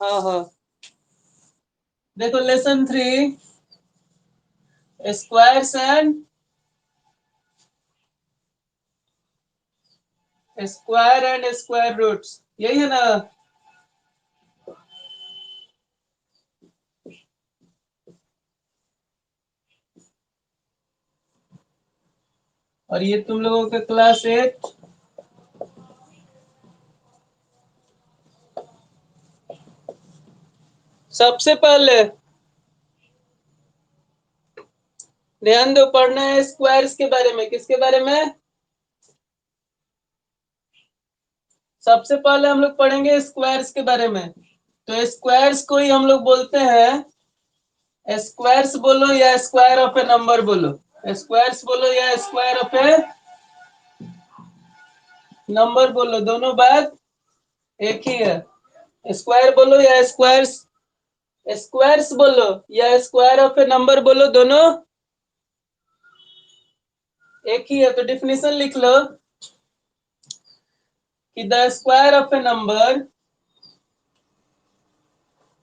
हाँ हाँ, देखो lesson 3, squares and square roots, यही है ना। और ये तुम लोगों का क्लास 8। सबसे पहले ध्यान दो, पढ़ना है स्क्वायर्स के बारे में। किसके बारे में? सबसे पहले हम लोग पढ़ेंगे स्क्वायर्स के बारे में। तो स्क्वायर्स को ही हम लोग बोलते हैं, स्क्वायर्स बोलो या स्क्वायर ऑफ ए नंबर बोलो, स्क्वायर्स बोलो या स्क्वायर ऑफ ए नंबर बोलो, दोनों बात एक ही है। स्क्वायर बोलो या स्क्वायर्स, स्क्वायर्स बोलो या स्क्वायर ऑफ ए नंबर बोलो, दोनों एक ही है। तो डिफिनेशन लिख लो कि the square of A number,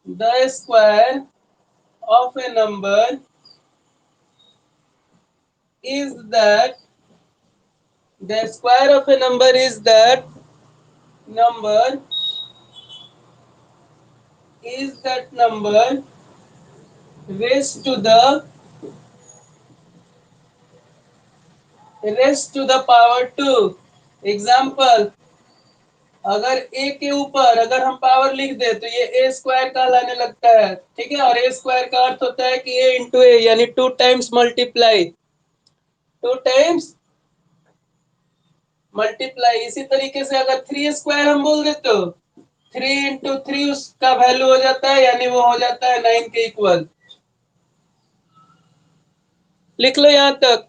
the square of A number is that, the square of a number is that number, is that number raised to the power 2। Example, अगर a के ऊपर अगर हम पावर लिख दे तो ये a स्क्वायर कहलाने लगता है, ठीक है। और a स्क्वायर का अर्थ होता है कि a इंटू ए, यानी 2 टाइम्स मल्टीप्लाई, 2 टाइम्स मल्टीप्लाई। इसी तरीके से अगर 3 स्क्वायर हम बोल देते हो, 3 इंटू 3 उसका वैल्यू हो जाता है, यानी वो हो जाता है 9 के इक्वल। लिख लो यहां तक।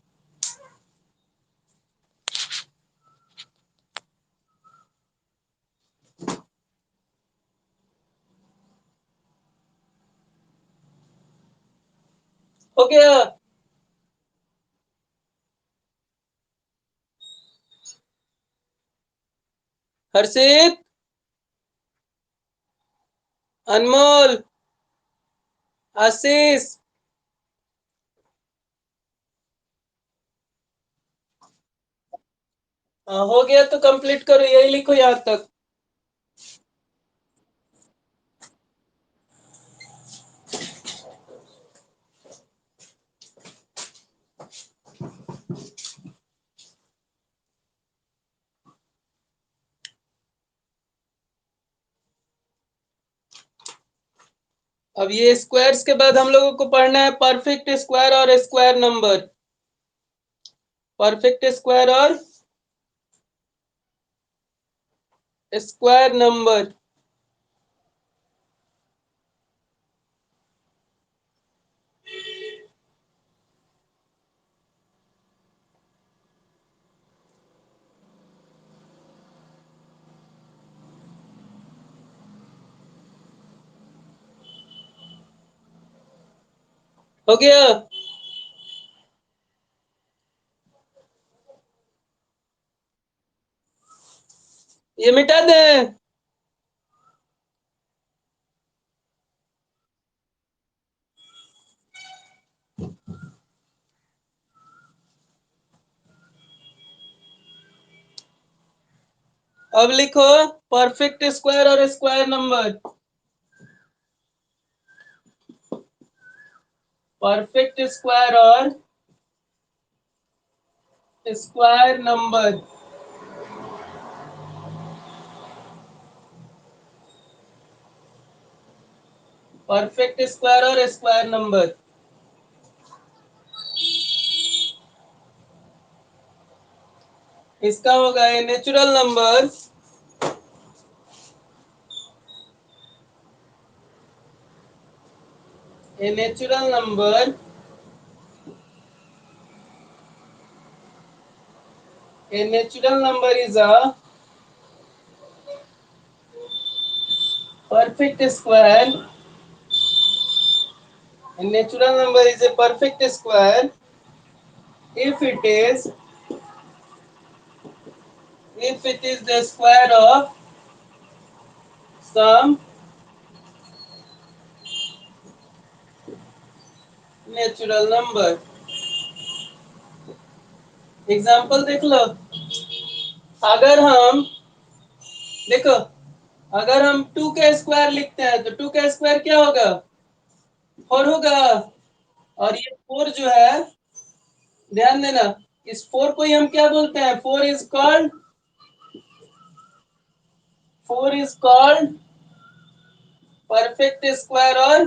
हो गया? हर्षित, अनमोल, आशीष, हो गया तो कंप्लीट करो, यही लिखो यहां तक। अब ये स्क्वायर्स के बाद हम लोगों को पढ़ना है परफेक्ट स्क्वायर और स्क्वायर नंबर। परफेक्ट स्क्वायर और स्क्वायर नंबर। हो गया? ये मिटा दें? अब लिखो परफेक्ट स्क्वायर और स्क्वायर नंबर। परफेक्ट स्क्वायर और स्क्वायर नंबर। परफेक्ट स्क्वायर और स्क्वायर नंबर। इसका होगा a natural number, a natural number, a natural number is a perfect square, a natural number is a perfect square if it is the square of some natural number. Example देख लो। अगर हम देखो, अगर हम 2 का square लिखते हैं तो 2 का स्क्वायर क्या होगा? 4 होगा। और ये 4 जो है, ध्यान देना, इस 4 को ही हम क्या बोलते हैं? 4 इज कॉल्ड परफेक्ट स्क्वायर। और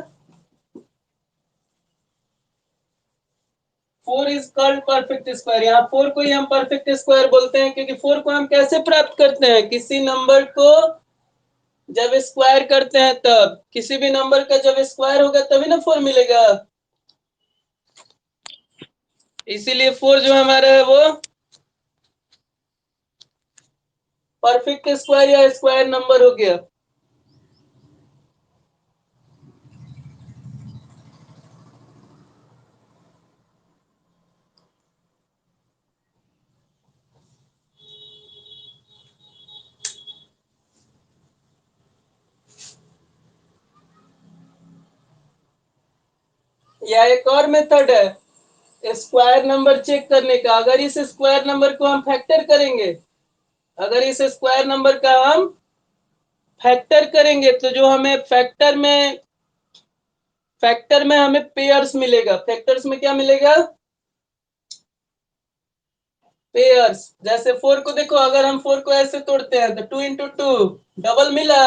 4 इज कॉल्ड परफेक्ट स्क्वायर। यहाँ 4 को ही हम परफेक्ट स्क्वायर बोलते हैं, क्योंकि 4 को हम कैसे प्राप्त करते हैं? किसी नंबर को जब स्क्वायर करते हैं, तब किसी भी नंबर का जब स्क्वायर होगा तभी ना 4 मिलेगा। इसीलिए 4 जो हमारा है वो परफेक्ट स्क्वायर या स्क्वायर नंबर हो गया। या एक और मेथड है स्क्वायर नंबर चेक करने का। अगर इस स्क्वायर नंबर को हम फैक्टर करेंगे, अगर इस स्क्वायर नंबर का हम फैक्टर करेंगे, तो जो हमें फैक्टर में हमें पेयर्स मिलेगा। फैक्टर्स में क्या मिलेगा? पेयर्स। जैसे 4 को देखो, अगर हम 4 को ऐसे तोड़ते हैं तो 2 × 2 डबल मिला,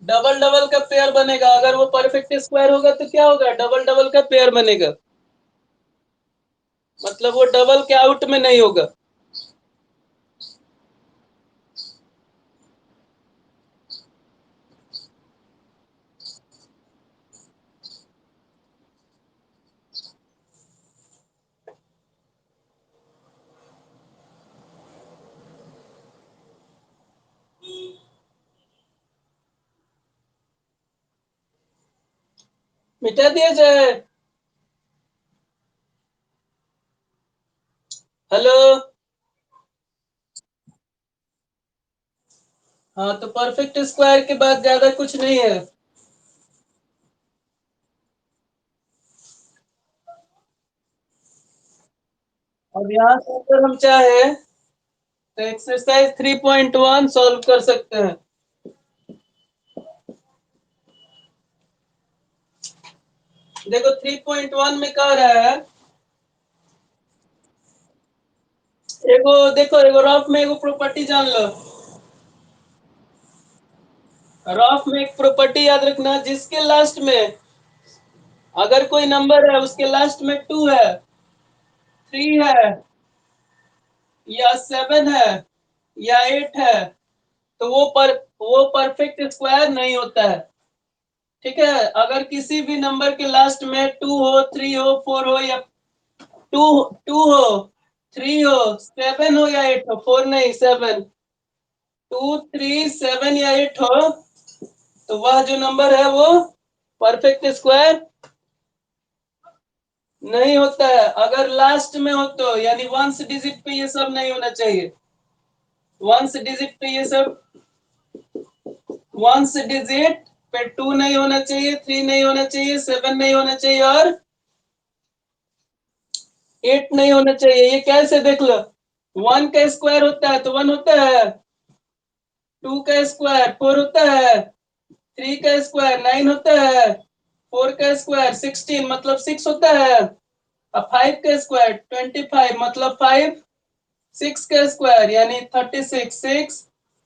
डबल डबल का पेयर बनेगा। अगर वो परफेक्ट स्क्वायर होगा तो क्या होगा? डबल डबल का पेयर बनेगा। मतलब वो डबल के आउट में नहीं होगा। मिटा दिया जाए। हेलो। हाँ, तो परफेक्ट स्क्वायर के बाद ज्यादा कुछ नहीं है। अब यहाँ से अगर हम चाहे तो एक्सरसाइज 3.1 सॉल्व कर सकते हैं। देखो 3.1 में कह रहा है, एगो देखो, एगो रफ में एगो प्रॉपर्टी जान लो। रफ में एक प्रॉपर्टी याद रखना, जिसके लास्ट में अगर कोई नंबर है, उसके लास्ट में 2 है, 3 है, या 7 है, या 8 है, तो वो परफेक्ट स्क्वायर नहीं होता है। ठीक है। अगर किसी भी नंबर के लास्ट में 2 हो, 3 हो, 4 हो, या टू टू हो, 3 हो, 7 हो, या 8 हो, 4 नहीं 7, 2, 3, 7 या 8 हो, तो वह जो नंबर है वो परफेक्ट स्क्वायर नहीं होता है। अगर लास्ट में हो तो, यानी वंस डिजिट पे ये सब नहीं होना चाहिए। वंस डिजिट पे ये सब, वंस डिजिट पे 2 नहीं होना चाहिए, 3 नहीं होना चाहिए, 7 नहीं होना चाहिए, और 8 नहीं होना चाहिए। ये कैसे देख लो, 1 का स्क्वायर होता है तो 1 होता है, 2 का स्क्वायर 4 होता है, 3 का स्क्वायर 9 होता है, 4 का स्क्वायर 16 मतलब 6 होता है, अब 5 का स्क्वायर 25 मतलब 5, 6 का स्क्वायर यानी 36, 6,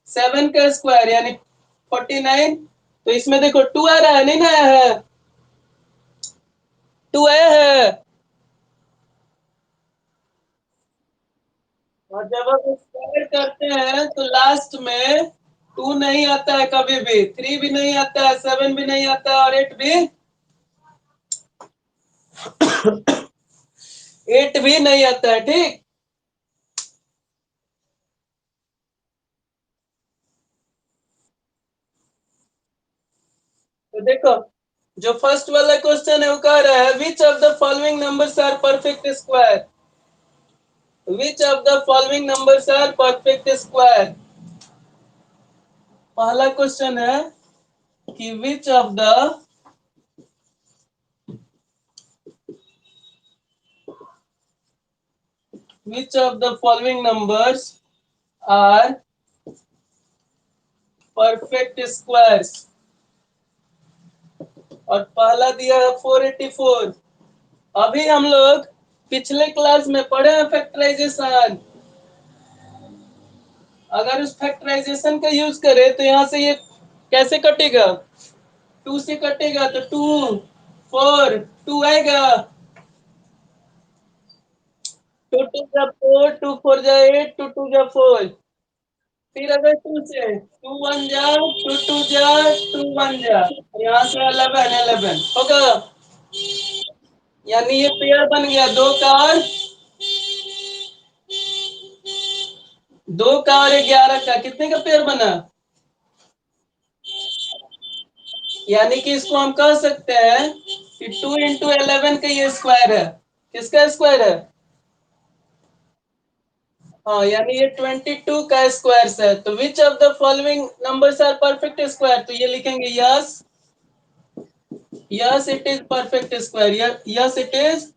7 का स्क्वायर यानी 49। तो इसमें देखो 2 आ रहा है, नहीं ना आया है? 2 आया है। और जब हम स्क्वायर करते हैं तो लास्ट में 2 नहीं आता है कभी भी, 3 भी नहीं आता है, 7 भी नहीं आता है, और 8 भी नहीं आता है। ठीक। तो देखो, जो फर्स्ट वाला क्वेश्चन है वो कह रहा है which of the following numbers are perfect square. Which of the following numbers are perfect square. पहला क्वेश्चन है कि which of the which of the following numbers are perfect squares। और पहला दिया है 484। अभी हम लोग पिछले क्लास में पढ़े हैं फैक्टराइजेशन। अगर उस फैक्टराइजेशन का यूज करें तो यहाँ से ये कैसे कटेगा, 2 से कटेगा तो 2 4 2 आएगा, 2 2 जा 4 2 4 जा 8 2 2 जा 4। फिर अगर 2 से 2 1 जा 2 2 जा 2 1 जा, यहाँ से 11 11 होगा। यानी ये पेयर बन गया दो का और 11 का, कितने का पेयर बना। यानी कि इसको हम कह सकते हैं कि 2 इंटू 11 का ये स्क्वायर है। किसका स्क्वायर है। हाँ, यानी ये 22 का स्क्वायर है। तो which of the following numbers are perfect square, तो ये लिखेंगे yes, yes it is perfect square, yes it is.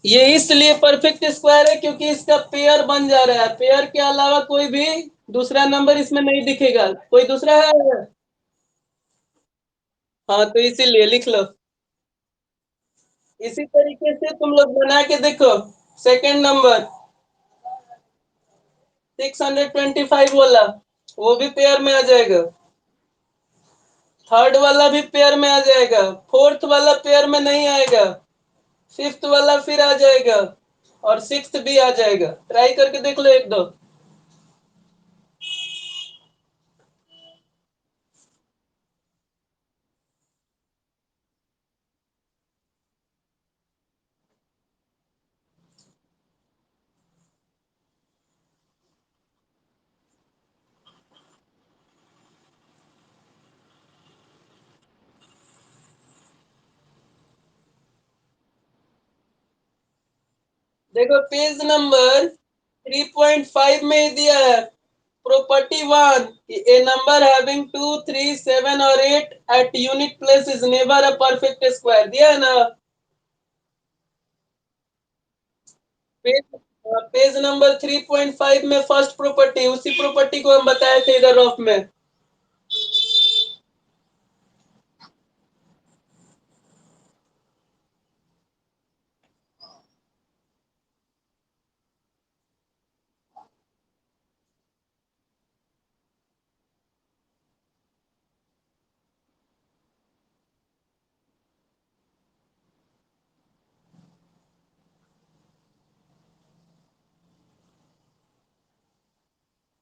ये इसलिए परफेक्ट स्क्वायर है क्योंकि इसका पेयर बन जा रहा है। पेयर के अलावा कोई भी दूसरा नंबर इसमें नहीं दिखेगा। कोई दूसरा है। हाँ, तो इसीलिए लिख लो। इसी तरीके से तुम लोग बना के देखो। सेकंड नंबर 625 वाला, वो भी पेयर में आ जाएगा। थर्ड वाला भी पेयर में आ जाएगा। फोर्थ वाला पेयर में नहीं आएगा। फिफ्थ वाला फिर आ जाएगा और सिक्स्थ भी आ जाएगा। ट्राई करके देख लो एक दो। देखो पेज नंबर 3.5 में ही दिया है। प्रॉपर्टी 1, ए नंबर हैविंग 2 3 7 और 8 at unit place is never a perfect square, दिया है ना। पेज पेज नंबर 3.5 में फर्स्ट प्रॉपर्टी, उसी प्रॉपर्टी को हम बताए थे इधर रफ में।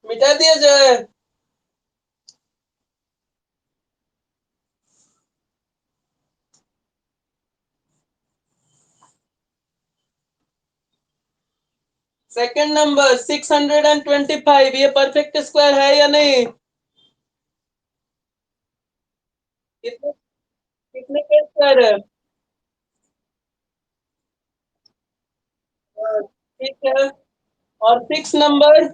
मिटा दिया जाए। सेकंड नंबर 625, ये परफेक्ट स्क्वायर है या नहीं। कितने कितने के स्क्वायर है। ठीक है। और 6 नंबर,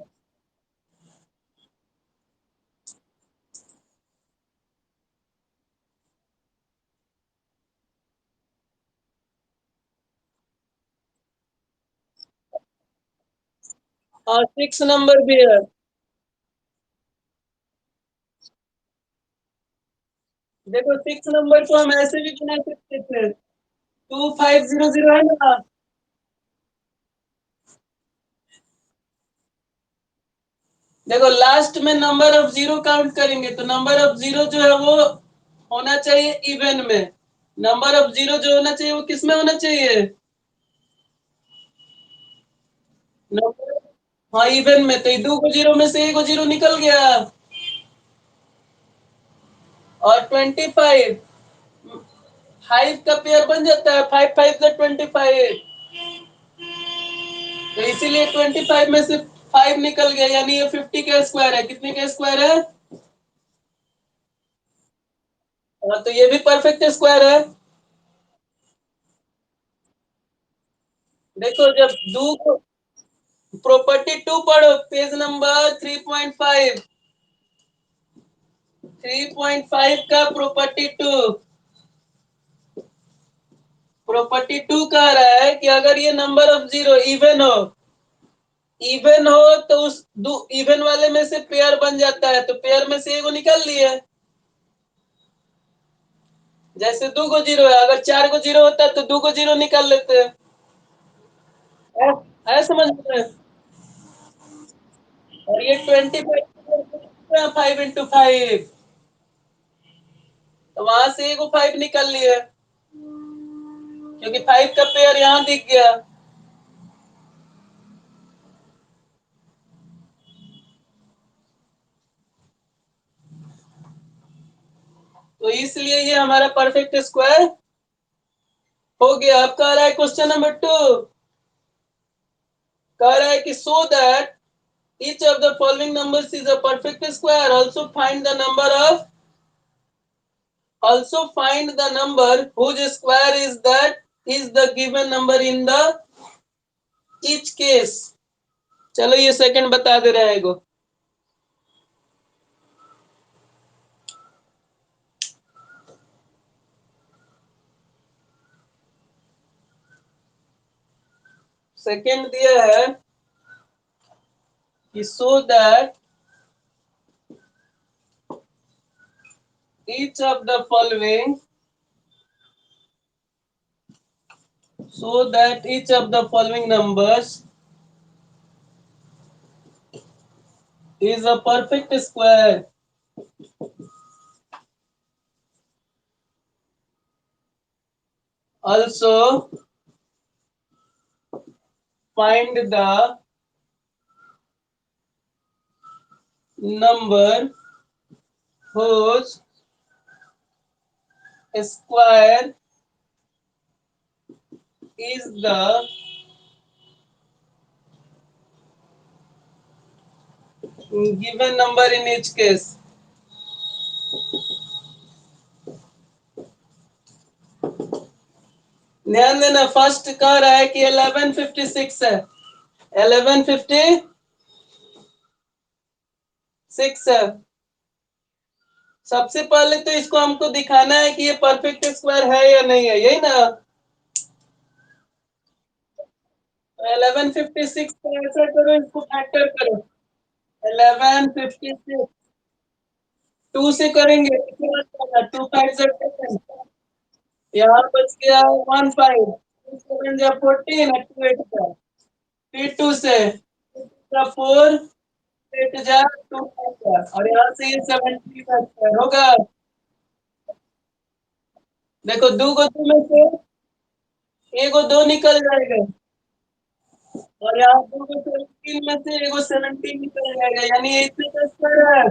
6 नंबर भी है। देखो 6 नंबर को हम ऐसे भी बना सकते थे, 2500 है ना। देखो लास्ट में नंबर ऑफ जीरो काउंट करेंगे तो नंबर ऑफ जीरो जो है वो होना चाहिए इवन में। नंबर ऑफ जीरो जो होना चाहिए वो किस में होना चाहिए। नंबर, हाँ इवन में। तो ये दो को जीरो में से एक को जीरो निकल गया। और 25 फाइव का पेयर बन जाता है, 5 5 से 25। तो इसीलिए 25 में से 5 निकल गया, यानी ये 50 का स्क्वायर है। कितने का स्क्वायर है। हाँ, तो ये भी परफेक्ट स्क्वायर है। देखो जब दो को प्रॉपर्टी 2 पढ़ो, पेज नंबर 3.5, 3.5 का प्रॉपर्टी 2। प्रॉपर्टी 2 कह रहा है कि अगर ये नंबर ऑफ जीरो इवन हो तो उस इवन वाले में से पेयर बन जाता है, तो पेयर में से एगो निकाल लिए। जैसे 2 गो जीरो है, अगर 4 गो जीरो होता है तो 2 गो जीरो निकाल लेते हैं। है समझ में? और ये 25 5 इंटू 5, तो वहां से एगो 5 निकल लिए, क्योंकि 5 का पेयर यहाँ दिख गया। तो इसलिए ये हमारा परफेक्ट स्क्वायर हो गया। अब कह रहा है क्वेश्चन नंबर 2, कह रहा है कि so that each of the following numbers is a perfect square, also find the number whose square is that is the given number in the each case। चलो ये सेकंड बता दे रहे हैं एगो। सेकंड दिया है कि so that each of the following numbers is a perfect square, also find the number whose square is the given number in each case। ध्यान देना, फर्स्ट कह रहा है कि 1156 है, 1156 है। सबसे पहले तो इसको हमको दिखाना है कि ये परफेक्ट स्क्वायर है या नहीं है, यही ना। तो 1156 को ऐसा करो, इसको फैक्टर करो। 1156 2 से करेंगे, 2 5 10, यहाँ बच गया 1 5, 7 जा 14, 2 8 जा, फिर 2 से 4 8 जा 2 5 जा, और यहाँ से ये 70 होगा। देखो 2 को 2 में से एगो 2 निकल जाएगा, और यहाँ 2 को 17 में से एगो 17 निकल जाएगा, यानी ये इतने का स्क्वायर है।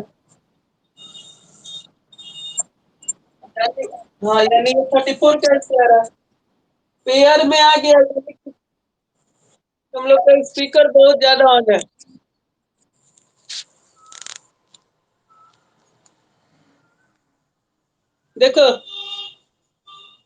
हाँ, यानी ये 34 का स्क्वायर है। पेयर में आ गया। तुम लोग का स्पीकर बहुत ज्यादा ऑन है। देखो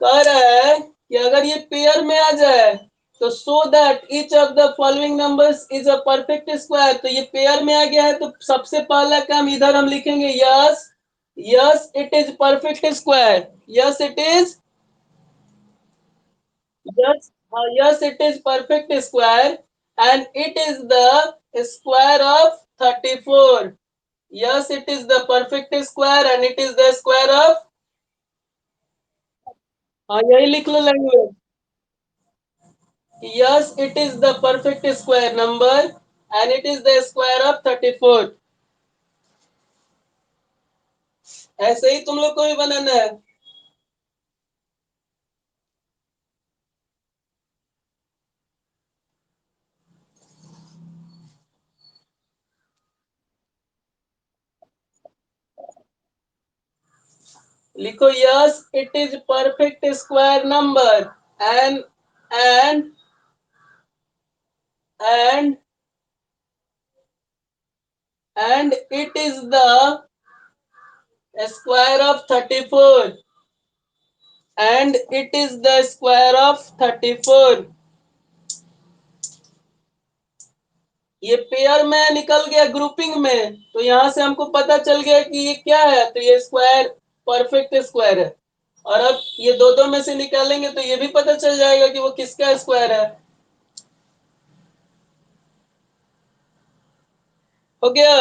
कह रहा है कि अगर ये पेयर में आ जाए तो so that each of the following numbers is a perfect square. तो ये पेयर में आ गया है, तो सबसे पहला काम इधर हम लिखेंगे, yes yes it is perfect square, yes it is, yes it is perfect square and it is the square of 34। yes it is the perfect square and it is the square of, हाँ यही लिख लो language, yes it is the perfect square number and it is the square of 34। ऐसे ही तुम लोग को भी बनाना है। लिखो yes it is perfect square number and and and and it is the square of 34 and it is the square of 34। ये pair में निकल गया ग्रुपिंग में, तो यहां से हमको पता चल गया कि ये क्या है, तो ये स्क्वायर परफेक्ट स्क्वायर है। और अब ये दो दो में से निकालेंगे तो ये भी पता चल जाएगा कि वो किसका स्क्वायर है। हो गया।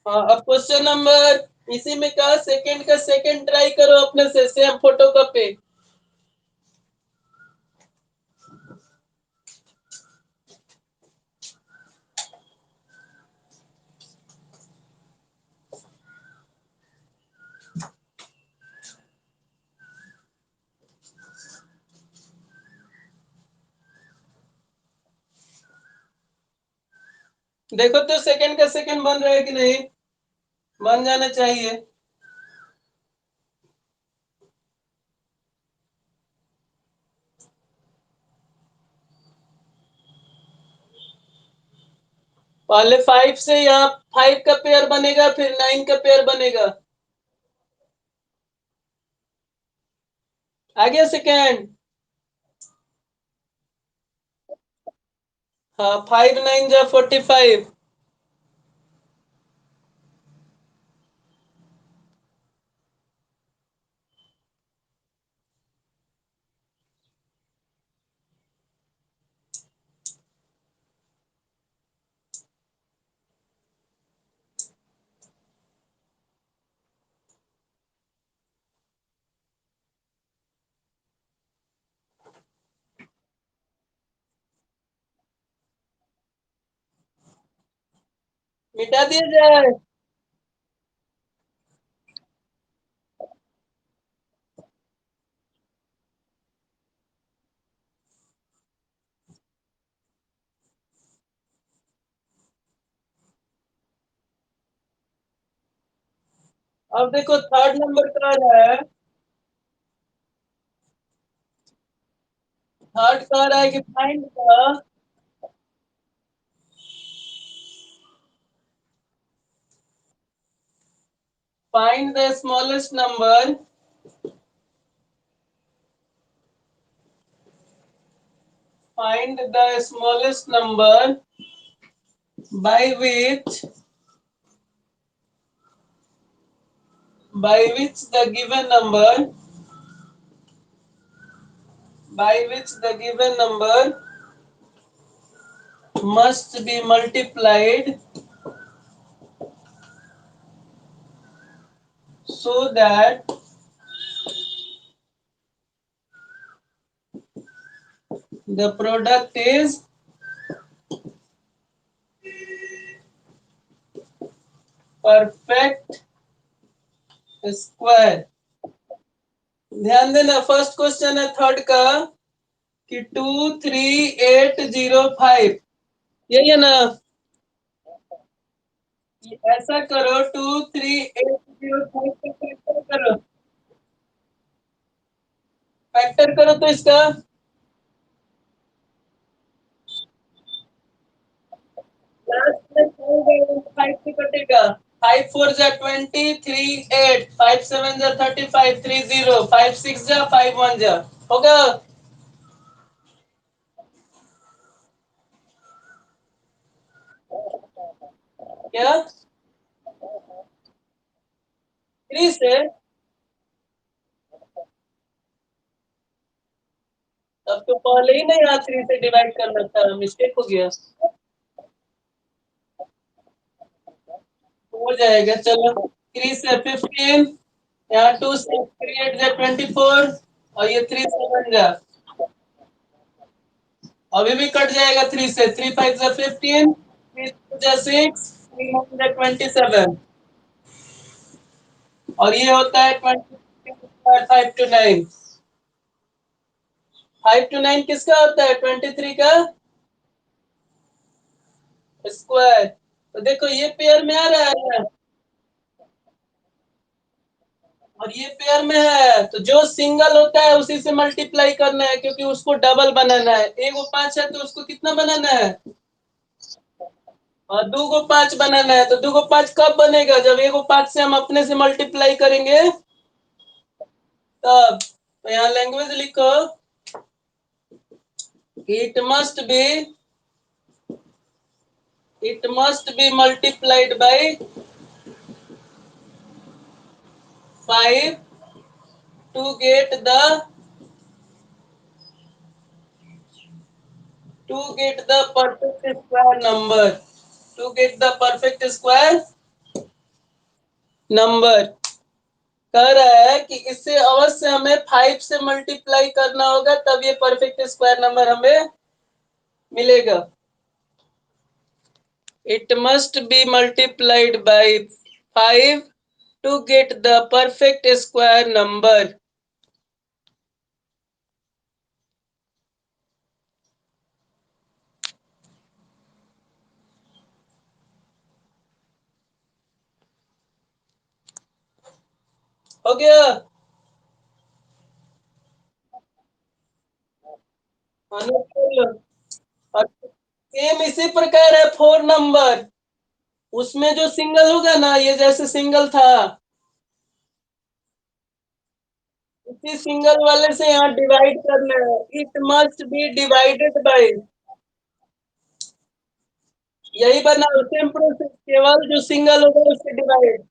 हाँ, अब क्वेश्चन नंबर इसी में सेकंड का सेकंड ट्राई करो अपने से सेम फोटो कॉपी। देखो तो सेकंड का सेकंड बन रहा है कि नहीं, बन जाना चाहिए। पहले 5 से यहाँ 5 का पेयर बनेगा, फिर 9 का पेयर बनेगा। आ गया सेकंड। हाँ, 5 9 जा 45। मिटा दिया जाए। अब देखो थर्ड नंबर का रहा है। थर्ड कह रहा है कि find the smallest number, find the smallest number by which the given number must be multiplied so that the product is perfect square। ध्यान देना, फर्स्ट क्वेश्चन है थर्ड का कि 23805, यही है ना। ऐसा करो, 23805 का फैक्टर करो। फैक्टर करो तो इसका लास्ट में 5 से कटेगा। 5 4 जा 20, 3 8, 5 7 जा 35, 30, 5 6 जा 5 1 जा। होगा क्या? 3 से? तब तो पहले ही नहीं, यहाँ 3 से डिवाइड करना था, मिस्टेक हो गया। हो जाएगा, चलो। 3 से 15, यहाँ 2 से 3 8 जा 24, और ये 3 7 जा, अभी भी कट जाएगा। 3 से 3 5 जा 15, 3 2 जा 6, 3 1 जा 27, और ये होता है 5 to 9। 5 to 9 किसका होता है? 23 का स्क्वायर। तो देखो ये पेयर में आ रहा है और ये पेयर में है, तो जो सिंगल होता है उसी से मल्टीप्लाई करना है, क्योंकि उसको डबल बनाना है। एक वो 5 है तो उसको कितना बनाना है? और 2 को 5 बनाना है। तो 2 को 5 कब बनेगा? जब 1 को 5 से हम अपने से मल्टीप्लाई करेंगे तब। तो यहाँ लैंग्वेज लिखो, it must be multiplied by 5 to get the perfect square number. To get the perfect square number कह रहा है कि इससे अवश्य हमें 5 से मल्टीप्लाई करना होगा, तब ये परफेक्ट स्क्वायर नंबर हमें मिलेगा. It must be multiplied by 5 to get the perfect square number. हो गया. अनुकूल. और सेम इसी प्रकार है 4 नंबर. उसमें जो सिंगल होगा ना, ये जैसे सिंगल था, इसी सिंगल वाले से यहाँ डिवाइड करना है. It must be divided by. यही बना सेम प्रोसेस, केवल जो सिंगल होगा उससे डिवाइड.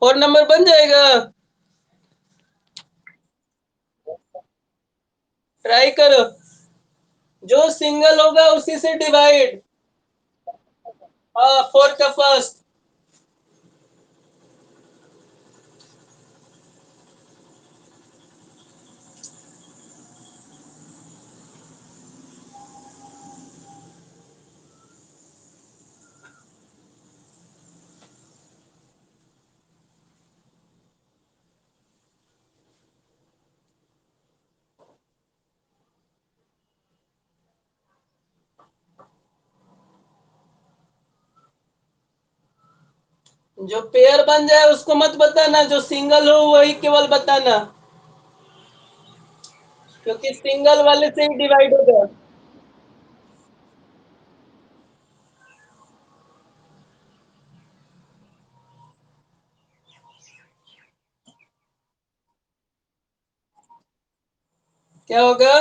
4 नंबर बन जाएगा. ट्राई करो. जो सिंगल होगा उसी से डिवाइड. हाँ, 4 का फर्स्ट. जो पेयर बन जाए उसको मत बताना, जो सिंगल हो वही केवल बताना, क्योंकि सिंगल वाले से ही डिवाइड होगा. क्या होगा?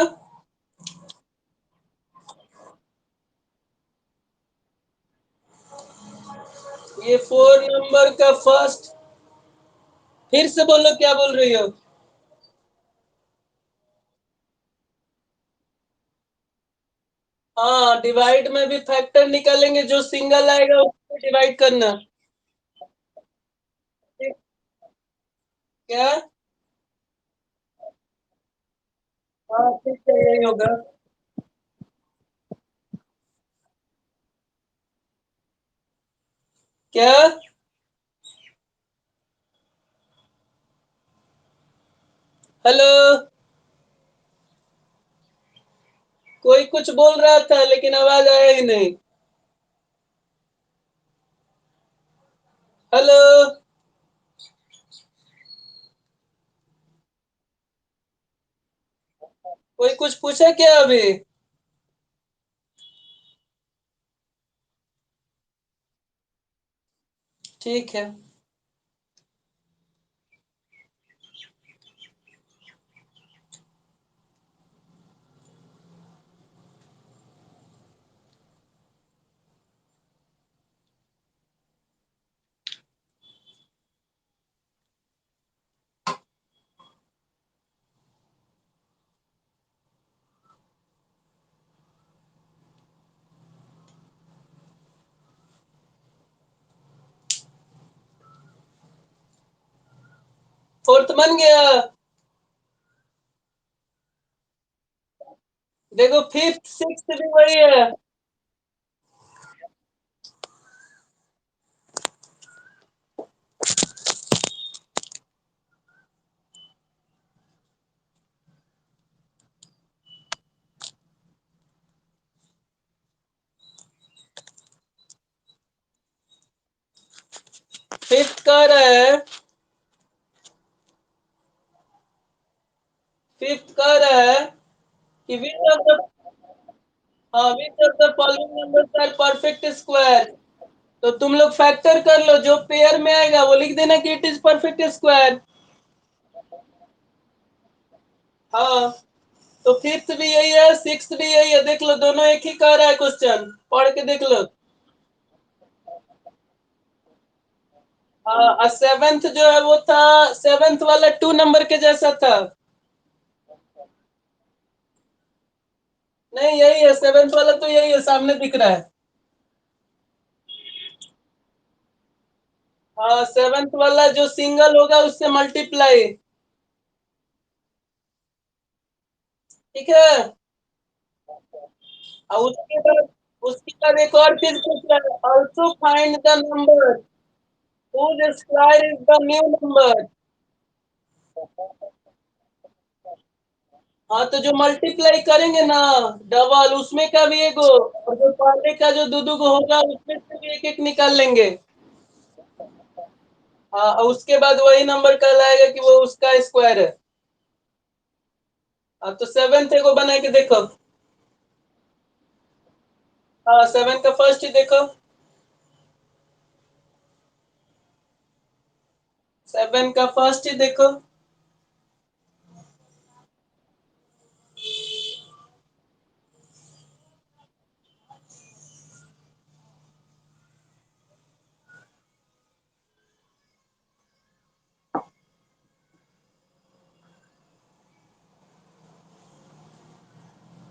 ये 4 नंबर का फर्स्ट. फिर से बोलो, क्या बोल रही हो? हाँ, डिवाइड में भी फैक्टर निकालेंगे, जो सिंगल आएगा उसको डिवाइड करना. क्या? हाँ, ठीक है, यही होगा. क्या? हेलो. कोई कुछ बोल रहा था लेकिन आवाज आया ही नहीं. हेलो. कोई कुछ पूछा क्या अभी? ठीक है. फोर्थ बन गया. देखो, फिफ्थ सिक्स भी वही है. फिफ्थ कह रहा है. फिफ्थ कह रहा है कि which of the following numbers are perfect square. तो तुम लोग फैक्टर कर लो, जो पेयर में आएगा वो लिख देना कि इट इज परफेक्ट स्क्वायर. हाँ. तो फिफ्थ भी यही है, सिक्स्थ भी यही है, देख लो दोनों एक ही कह रहा है क्वेश्चन, पढ़ के देख लो। हाँ, सेवेंथ जो है वो था, सेवेंथ वाला 2 नंबर के जैसा था। नहीं यही है, सेवेंथ वाला तो यही है, सामने दिख रहा है। हाँ, सेवेंथ वाला जो सिंगल होगा उससे मल्टीप्लाई। ठीक है। और उसके बाद एक और चीज पूछ रहा है, also find the number whose square is the new number। हाँ, तो जो मल्टीप्लाई करेंगे ना डबल, उसमें का भी एक और जो पहले का जो दो दो गो होगा उसमें से भी एक एक निकाल लेंगे। हाँ, और उसके बाद वही नंबर कहलाएगा कि वो उसका स्क्वायर है। हाँ, तो सेवेंथ को बना के देखो। हाँ, सेवन का फर्स्ट ही देखो। सेवन का फर्स्ट ही देखो।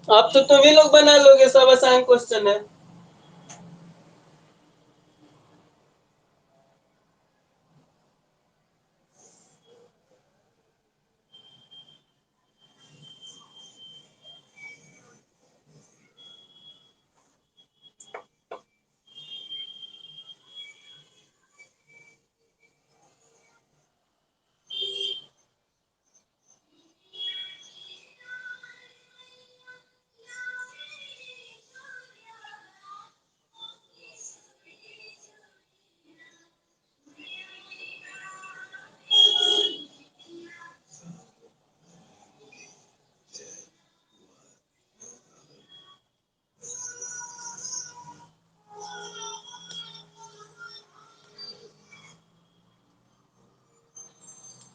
अब तो तुम ही लोग बना लोगे, सब आसान क्वेश्चन है।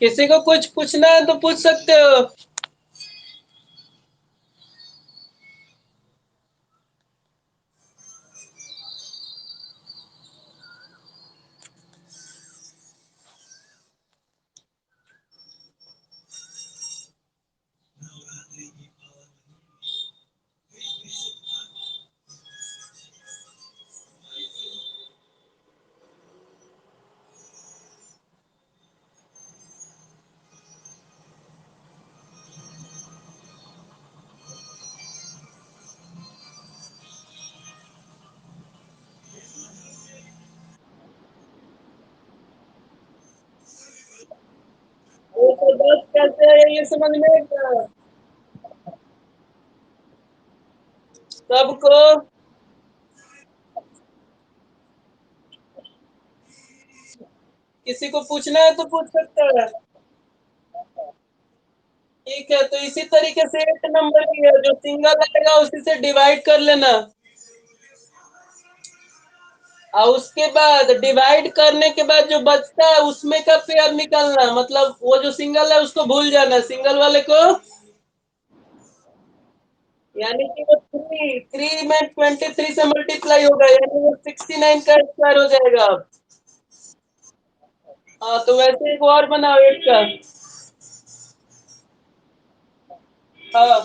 किसी को कुछ पूछना है तो पूछ सकते हो। वो तो बस कैसे है ये समझ में सबको। किसी को पूछना है तो पूछ सकता है। ठीक है, तो इसी तरीके से 8 नंबर की है, जो सिंगल आएगा उसी से डिवाइड कर लेना। और उसके बाद डिवाइड करने के बाद जो बचता है उसमें का पेयर निकालना, मतलब वो जो सिंगल है उसको भूल जाना, सिंगल वाले को। यानी कि वो थ्री थ्री में 23 से मल्टीप्लाई होगा, यानी वो 69 का स्क्वायर हो जाएगा अब। हाँ, तो वैसे एक और बनाओ 8 का। हाँ,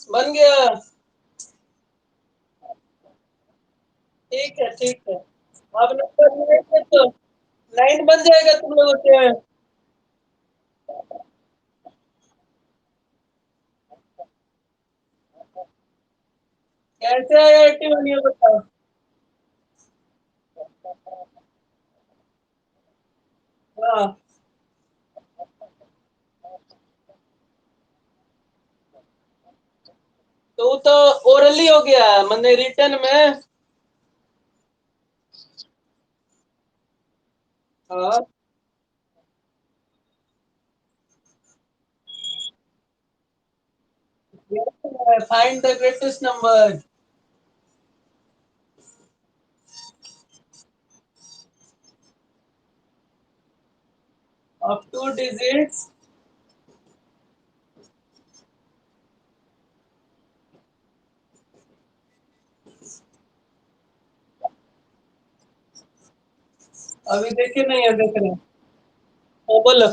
बन गया। ठीक है ठीक है। अब नंबर 9 है तो 9 बन जाएगा तुम लोगों के। कैसे आया 81 ये बताओ। हाँ तो वो तो ओरली हो गया मैंने रिटर्न में। हाँ find the greatest number of two digits. अभी देखे नहीं है देख रहे हैं। हाँ बोलो।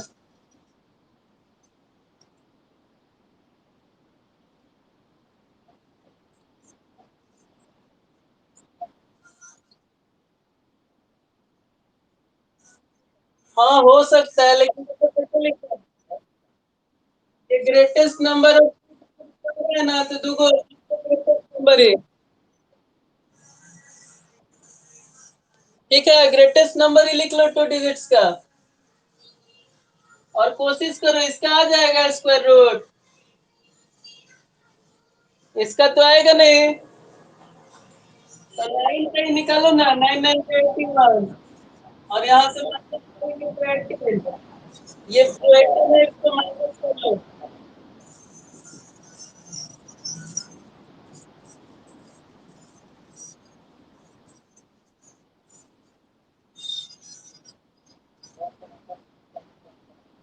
हाँ हो सकता है लेकिन तो कैसे लिखा ये ग्रेटेस्ट नंबर है ना तो दुगो ग्रेटेस्ट नंबर है। ठीक है ग्रेटेस्ट नंबर ही लिख लो 2 डिजिट्स का। और कोशिश करो इसका आ जाएगा स्क्वायर रूट। इसका तो आएगा नहीं। तो 9 का ही निकालो ना 9 9 का 81 और यहाँ से माइनस करेंगे तो 18। ये 18 है इसको माइनस कर लो।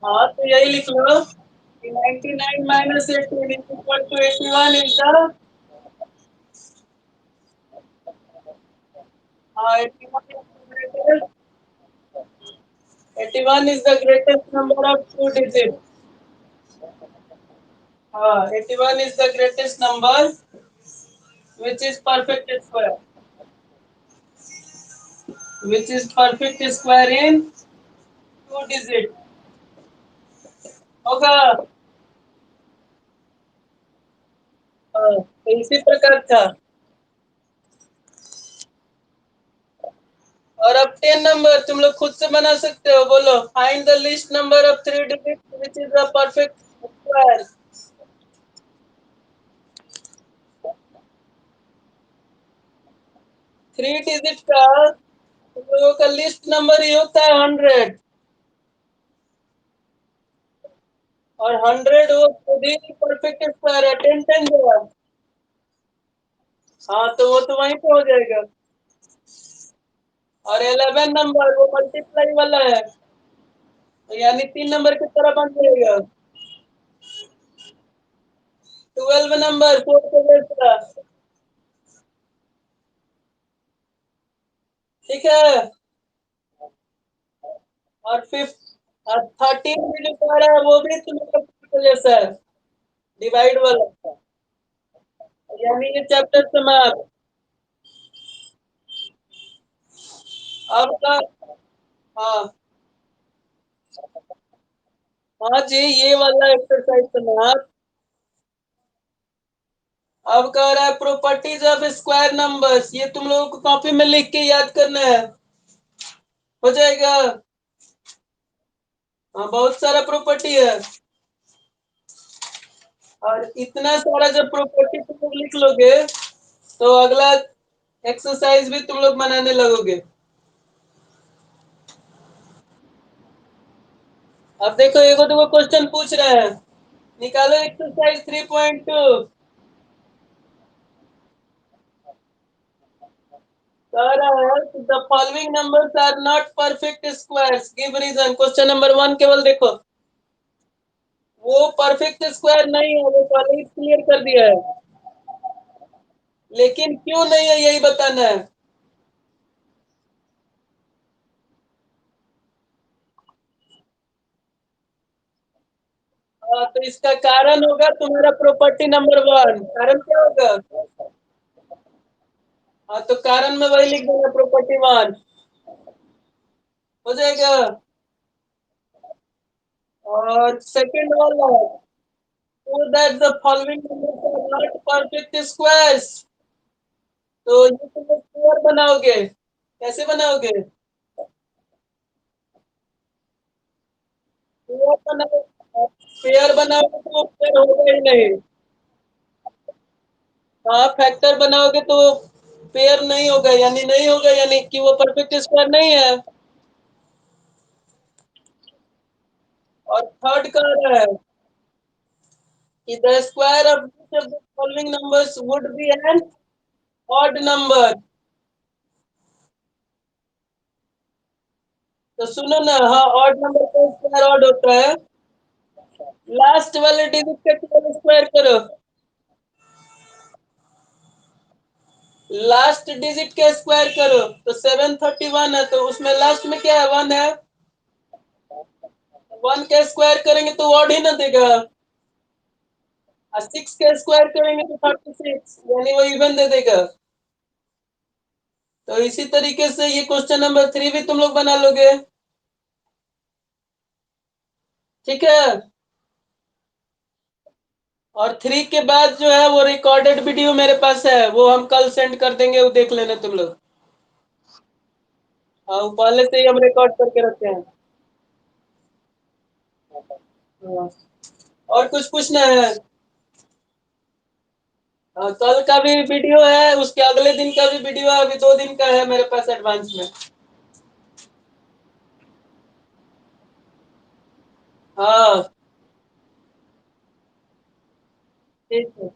हाँ तो यही लिख लो कि 99 minus 18 is equal to 81 is the. हाँ 81 is the greatest number of two digits. हाँ 81 is the greatest number which is perfect square, which is perfect square in two digit होगा। तो इसी प्रकार था। और अब 10 नंबर तुम लोग खुद से बना सकते हो। बोलो find the list number of 3 digit which is the perfect square. 3 digit का तुम लोगों का लिस्ट नंबर ही होता है 100। और 100 वो खुद ही परफेक्ट स्क्वायर है 10 10 जो है। हाँ तो वो तो वहीं पे हो जाएगा। और 11 नंबर वो मल्टीप्लाई वाला है तो यानी 3 नंबर की तरह बन जाएगा। 12 नंबर 4 के जैसा। ठीक है। और फिफ्थ और 13 भी जो कह रहा है वो भी तुम्हारा 4 के जैसा है डिवाइड वाला। यानी ये चैप्टर समाप्त। अब का। हाँ हाँ जी ये वाला एक्सरसाइज समाप्त। अब कह रहा है प्रॉपर्टीज ऑफ स्क्वायर नंबर्स ये तुम लोगों को कॉपी में लिख के याद करना है। हो जाएगा। हाँ बहुत सारा प्रॉपर्टी है। और इतना सारा जब प्रॉपर्टी तुम लोग लिख लोगे तो अगला एक्सरसाइज भी तुम लोग बनाने लगोगे। अब देखो एगो दो क्वेश्चन पूछ रहे हैं। निकालो एक्सरसाइज 3.2। कह रहा है the following numbers are not perfect squares give reason. Question number 1 केवल देखो वो परफेक्ट स्क्वायर नहीं है वो पहले ही क्लियर कर दिया है। लेकिन क्यों नहीं है यही बताना है। तो इसका कारण होगा तुम्हारा प्रॉपर्टी नंबर 1। कारण क्या होगा। हाँ तो कारण में वही लिख देना, प्रॉपर्टी वन हो जाएगा। और सेकंड वाला, so that the following numbers are not perfect squares, तो ये तुम लोग पेयर बनाओगे, कैसे बनाओगे? पेयर बनाओ, पेयर बनाओगे तो पेयर होगा ही नहीं। हाँ फैक्टर बनाओगे तो पेयर नहीं होगा, यानी नहीं होगा, यानी कि वो परफेक्ट स्क्वायर नहीं है। और थर्ड का रहा है कि the square of each of the following numbers would be an odd number. तो सुनो ना, हाँ ऑड नंबर का स्क्वायर ऑड होता है। लास्ट वाले डिजिट का केवल स्क्वायर करो, लास्ट डिजिट का स्क्वायर करो। तो 731 है, तो उसमें लास्ट में क्या है, वन है। वन का स्क्वायर करेंगे तो ऑड ही ना देगा, और सिक्स का स्क्वायर करेंगे तो 36, यानी वो इवन दे देगा। तो इसी तरीके से ये क्वेश्चन नंबर 3 भी तुम लोग बना लोगे, ठीक है। और 3 के बाद जो है वो रिकॉर्डेड वीडियो मेरे पास है, वो हम कल सेंड कर देंगे, वो देख लेना तुम लोग। हाँ वो पहले से ही हम रिकॉर्ड करके रखते हैं। हाँ। और कुछ पूछना है? हाँ, कल का भी वीडियो है, उसके अगले दिन का भी वीडियो है, अभी 2 दिन का है मेरे पास एडवांस में। हाँ ठीक है।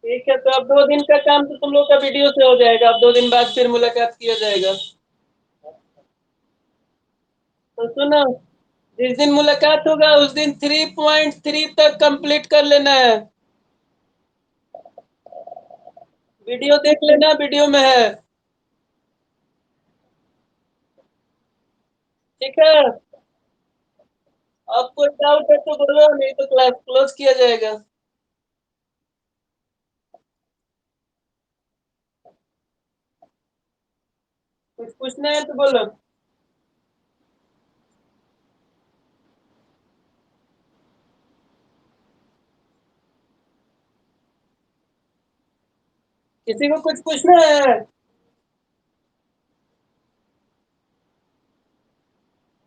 ठीक है, तो अब 2 दिन का काम तो तुम लोग का वीडियो से हो जाएगा, अब 2 दिन बाद फिर मुलाकात किया जाएगा। तो सुनो, जिस दिन मुलाकात होगा उस दिन 3.3 तक कंप्लीट कर लेना है। वीडियो देख लेना, वीडियो में है, ठीक है। अब कोई डाउट है तो बोलो, नहीं तो क्लास क्लोज किया जाएगा। कुछ पूछना है तो बोलो। किसी को कुछ पूछना है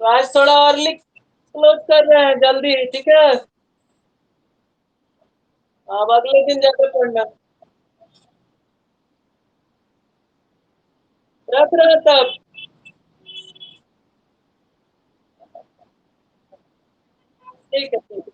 तो आज थोड़ा अर्ली क्लोज कर रहे हैं, जल्दी, ठीक है। अब अगले दिन जाकर पढ़ना। रख रहे तब। ठीक है, ठीक है।